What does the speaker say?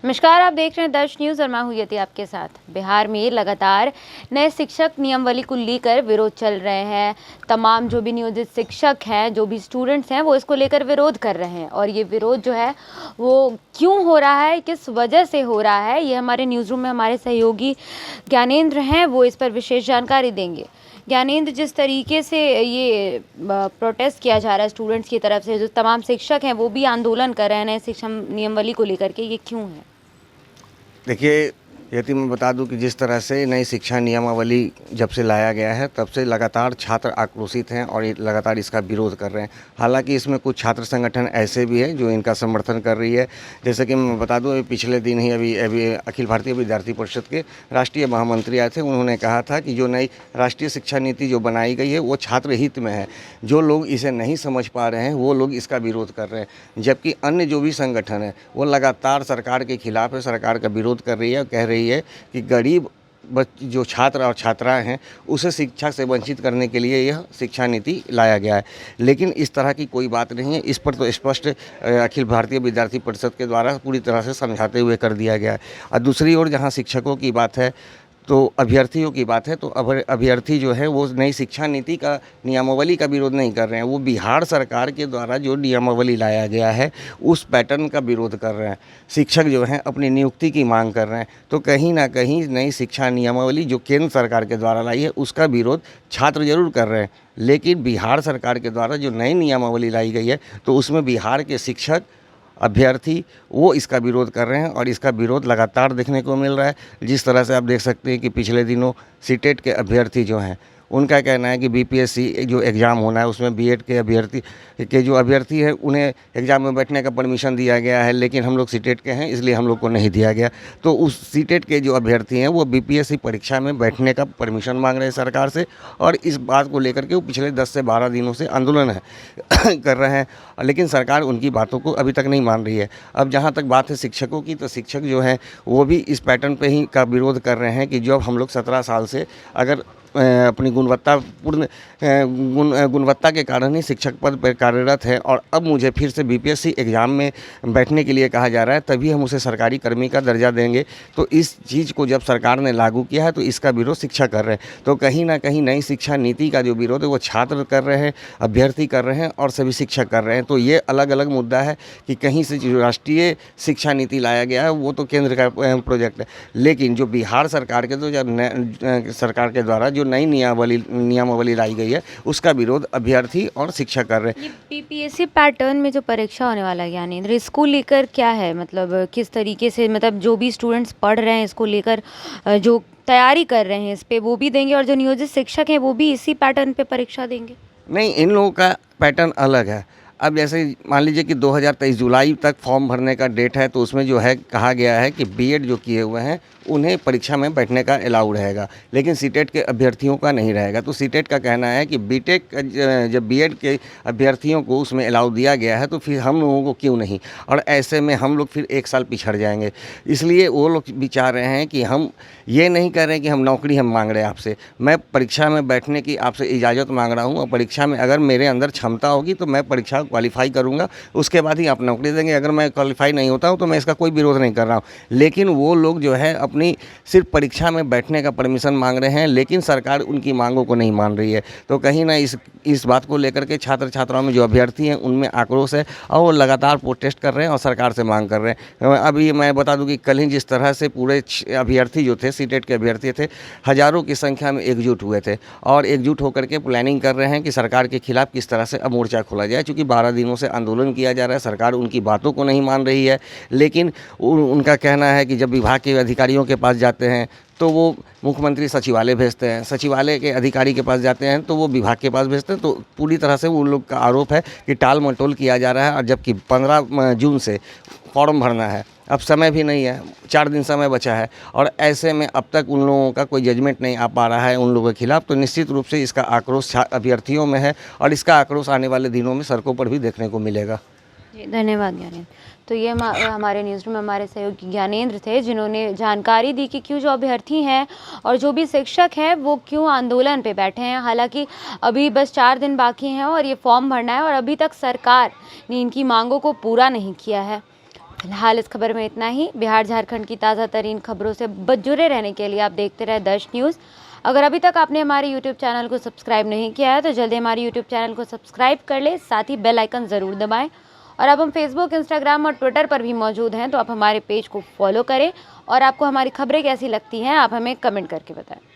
नमस्कार, आप देख रहे हैं दर्श न्यूज़ और मैं हूं यति आपके साथ। बिहार में लगातार नए शिक्षक नियमावली को लेकर विरोध चल रहे हैं। तमाम जो भी नियोजित शिक्षक हैं, जो भी स्टूडेंट्स हैं, वो इसको लेकर विरोध कर रहे हैं। और ये विरोध जो है वो क्यों हो रहा है, किस वजह से हो रहा है, ये हमारे न्यूज़ रूम में हमारे सहयोगी ज्ञानेंद्र हैं, वो इस पर विशेष जानकारी देंगे। ज्ञानेंद्र, जिस तरीके से ये प्रोटेस्ट किया जा रहा है स्टूडेंट्स की तरफ से, जो तमाम शिक्षक हैं वो भी आंदोलन कर रहे हैं नए शिक्षा नियमावली को लेकर के, ये क्यों है? देखिए, यदि मैं बता दूं कि जिस तरह से नई शिक्षा नियमावली जब से लाया गया है तब से लगातार छात्र आक्रोशित हैं और ये लगातार इसका विरोध कर रहे हैं। हालांकि इसमें कुछ छात्र संगठन ऐसे भी हैं जो इनका समर्थन कर रही है। जैसे कि मैं बता दूं, पिछले दिन ही अभी अखिल भारतीय विद्यार्थी परिषद के राष्ट्रीय महामंत्री आए थे। उन्होंने कहा था कि जो नई राष्ट्रीय शिक्षा नीति जो बनाई गई है वो छात्र हित में है। जो लोग इसे नहीं समझ पा रहे हैं वो लोग इसका विरोध कर रहे हैं, जबकि अन्य जो भी संगठन है वो लगातार सरकार के खिलाफ है, सरकार का विरोध कर रही है और कह रही है कि गरीब जो छात्र और छात्राएं हैं उसे शिक्षा से वंचित करने के लिए यह शिक्षा नीति लाया गया है। लेकिन इस तरह की कोई बात नहीं है। इस पर तो स्पष्ट अखिल भारतीय विद्यार्थी परिषद के द्वारा पूरी तरह से समझाते हुए कर दिया गया है। और दूसरी ओर जहां शिक्षकों की बात है तो अभ्यर्थियों की बात है, तो अभ्यर्थी जो है वो नई शिक्षा नीति का नियमावली का विरोध नहीं कर रहे हैं, वो बिहार सरकार के द्वारा जो नियमावली लाया गया है उस पैटर्न का विरोध कर रहे हैं। शिक्षक जो हैं अपनी नियुक्ति की मांग कर रहे हैं। तो कहीं ना कहीं नई शिक्षा नियमावली जो केंद्र सरकार के द्वारा लाई है उसका विरोध छात्र जरूर कर रहे हैं, लेकिन बिहार सरकार के द्वारा जो नई नियमावली लाई गई है तो उसमें बिहार के शिक्षक अभ्यर्थी वो इसका विरोध कर रहे हैं और इसका विरोध लगातार देखने को मिल रहा है। जिस तरह से आप देख सकते हैं कि पिछले दिनों सीटेट के अभ्यर्थी जो हैं उनका कहना है कि बीपीएससी जो एग्ज़ाम होना है उसमें बीएड के अभ्यर्थी के जो अभ्यर्थी हैं उन्हें एग्ज़ाम में बैठने का परमिशन दिया गया है, लेकिन हम लोग सीटेट के हैं इसलिए हम लोग को नहीं दिया गया। तो उस सीटेट के जो अभ्यर्थी हैं वो बीपीएससी परीक्षा में बैठने का परमिशन मांग रहे हैं सरकार से, और इस बात को लेकर के वो पिछले 10 से 12 दिनों से आंदोलन है कर रहे हैं, लेकिन सरकार उनकी बातों को अभी तक नहीं मान रही है। अब जहाँ तक बात है शिक्षकों की, तो शिक्षक जो हैं वो भी इस पैटर्न पे ही का विरोध कर रहे हैं कि जब हम लोग 17 साल से अगर अपनी गुणवत्ता के कारण ही शिक्षक पद पर कार्यरत है और अब मुझे फिर से बीपीएससी एग्ज़ाम में बैठने के लिए कहा जा रहा है तभी हम उसे सरकारी कर्मी का दर्जा देंगे। तो इस चीज़ को जब सरकार ने लागू किया है तो इसका विरोध शिक्षक कर रहे हैं। तो कहीं ना कहीं नई शिक्षा नीति का जो विरोध है वो छात्र कर रहे हैं, अभ्यर्थी कर रहे हैं और सभी शिक्षक कर रहे हैं। तो ये अलग अलग मुद्दा है कि कहीं से जो राष्ट्रीय शिक्षा नीति लाया गया है वो तो केंद्र का प्रोजेक्ट है, लेकिन जो बिहार सरकार के तो जब सरकार के द्वारा जो नई नियमावली लाई गई है उसका विरोध अभ्यर्थी और शिक्षक कर रहे हैं। ये बीपीएससी पैटर्न में जो परीक्षा होने वाला है ज्ञानेंद्र, इसको लेकर क्या है, मतलब किस तरीके से, मतलब जो भी स्टूडेंट्स पढ़ रहे हैं इसको लेकर जो तैयारी कर रहे हैं इस पे वो भी देंगे और जो नियोजित शिक्षक हैं वो भी इसी पैटर्न पे परीक्षा देंगे? नहीं, इन लोगों का पैटर्न अलग है। अब जैसे मान लीजिए कि 2023 जुलाई तक फॉर्म भरने का डेट है, तो उसमें जो है कहा गया है कि बीएड जो किए हुए हैं उन्हें परीक्षा में बैठने का अलाउ रहेगा, लेकिन सीटेट के अभ्यर्थियों का नहीं रहेगा। तो सीटेट का कहना है कि बीटेक जब बीएड के अभ्यर्थियों को उसमें अलाउ दिया गया है तो फिर हम लोगों को क्यों नहीं, और ऐसे में हम लोग फिर 1 साल पिछड़ जाएंगे। इसलिए वो लोग भी चाह रहे हैं कि हम ये नहीं कह रहे हैं कि हम नौकरी हम मांग रहे हैं आपसे, मैं परीक्षा में बैठने की आपसे इजाज़त मांग रहा हूँ और परीक्षा में अगर मेरे अंदर क्षमता होगी तो मैं परीक्षा क्वालिफाई करूँगा, उसके बाद ही आप नौकरी देंगे। अगर मैं क्वालिफाई नहीं होता हूँ तो मैं इसका कोई विरोध नहीं कर रहा हूँ। लेकिन वो लोग जो है अपनी सिर्फ परीक्षा में बैठने का परमिशन मांग रहे हैं, लेकिन सरकार उनकी मांगों को नहीं मान रही है। तो कहीं ना इस बात को लेकर के छात्र छात्राओं में जो अभ्यर्थी हैं उनमें आक्रोश है और वो लगातार प्रोटेस्ट कर रहे हैं और सरकार से मांग कर रहे हैं। अभी मैं बता दूं कि कल ही जिस तरह से पूरे अभ्यर्थी जो थे, सीटेट के अभ्यर्थी थे, हज़ारों की संख्या में एकजुट हुए थे और एकजुट होकर के प्लानिंग कर रहे हैं कि सरकार के खिलाफ किस तरह से अब मोर्चा खोला जाए। चूँकि 12 दिनों से आंदोलन किया जा रहा है, सरकार उनकी बातों को नहीं मान रही है, लेकिन उनका कहना है कि जब विभाग के अधिकारियों के पास जाते हैं तो वो मुख्यमंत्री सचिवालय भेजते हैं, सचिवालय के अधिकारी के पास जाते हैं तो वो विभाग के पास भेजते हैं। तो पूरी तरह से उन लोग का आरोप है कि टाल मटोल किया जा रहा है, और जबकि 15 जून से फॉर्म भरना है, अब समय भी नहीं है, 4 दिन समय बचा है, और ऐसे में अब तक उन लोगों का कोई जजमेंट नहीं आ पा रहा है उन लोगों के खिलाफ। तो निश्चित रूप से इसका आक्रोश अभ्यर्थियों में है और इसका आक्रोश आने वाले दिनों में सड़कों पर भी देखने को मिलेगा। धन्यवाद ज्ञानेंद्र। तो ये हमारे न्यूज़ रूम में हमारे सहयोगी ज्ञानेंद्र थे, जिन्होंने जानकारी दी कि क्यों जो अभ्यर्थी हैं और जो भी शिक्षक हैं वो क्यों आंदोलन पे बैठे हैं। हालांकि अभी बस 4 दिन बाकी हैं और ये फॉर्म भरना है और अभी तक सरकार ने इनकी मांगों को पूरा नहीं किया है। फिलहाल इस खबर में इतना ही। बिहार झारखंड की ताज़ा तरीन खबरों से जुड़े रहने के लिए आप देखते रहे दर्श न्यूज़। अगर अभी तक आपने हमारे यूट्यूब चैनल को सब्सक्राइब नहीं किया है तो जल्दी हमारे यूट्यूब चैनल को सब्सक्राइब कर ले, साथ ही बेल आइकन ज़रूर दबाएं। और अब हम फेसबुक, इंस्टाग्राम और ट्विटर पर भी मौजूद हैं, तो आप हमारे पेज को फॉलो करें। और आपको हमारी खबरें कैसी लगती हैं आप हमें कमेंट करके बताएं।